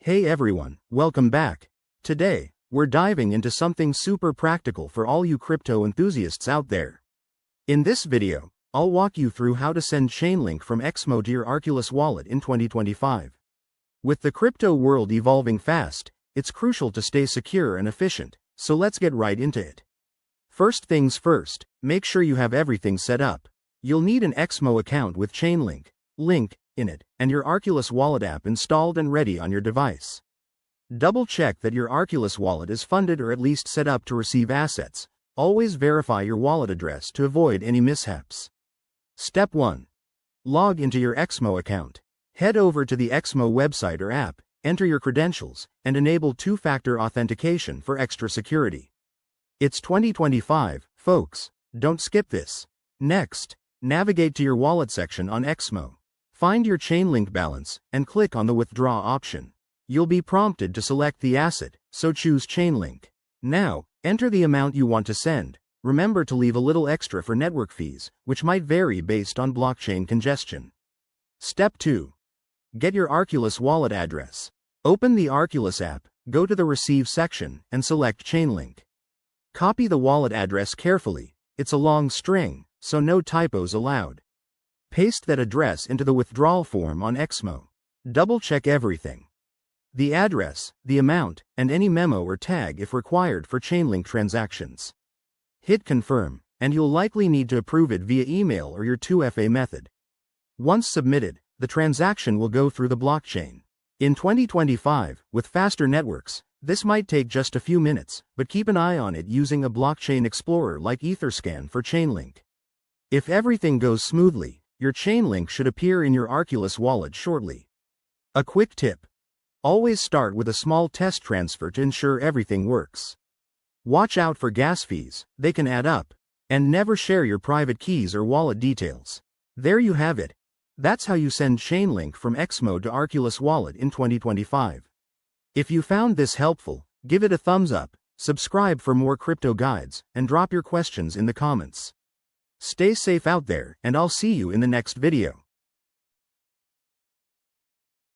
Hey everyone, welcome back. Today, we're diving into something super practical for all you crypto enthusiasts out there. In this video, I'll walk you through how to send Chainlink from Exmo to your Arculus wallet in 2025. With the crypto world evolving fast, it's crucial to stay secure and efficient, so let's get right into it. First things first, make sure you have everything set up. You'll need an Exmo account with Chainlink link in it, and your Arculus Wallet app installed and ready on your device. Double-check that your Arculus wallet is funded or at least set up to receive assets. Always verify your wallet address to avoid any mishaps. Step 1. Log into your Exmo account. Head over to the Exmo website or app, enter your credentials, and enable two-factor authentication for extra security. It's 2025, folks. Don't skip this. Next, navigate to your wallet section on Exmo. Find your Chainlink balance, and click on the Withdraw option. You'll be prompted to select the asset, so choose Chainlink. Now, enter the amount you want to send. Remember to leave a little extra for network fees, which might vary based on blockchain congestion. Step 2. Get your Arculus wallet address. Open the Arculus app, go to the Receive section, and select Chainlink. Copy the wallet address carefully. It's a long string, so no typos allowed. Paste that address into the withdrawal form on Exmo. Double-check everything. The address, the amount, and any memo or tag if required for Chainlink transactions. Hit Confirm, and you'll likely need to approve it via email or your 2FA method. Once submitted, the transaction will go through the blockchain. In 2025, with faster networks, this might take just a few minutes, but keep an eye on it using a blockchain explorer like Etherscan for Chainlink. If everything goes smoothly, your Chainlink should appear in your Arculus wallet shortly. A quick tip. Always start with a small test transfer to ensure everything works. Watch out for gas fees, they can add up. And never share your private keys or wallet details. There you have it. That's how you send Chainlink from Exmo to Arculus wallet in 2025. If you found this helpful, give it a thumbs up, subscribe for more crypto guides, and drop your questions in the comments. Stay safe out there, and I'll see you in the next video.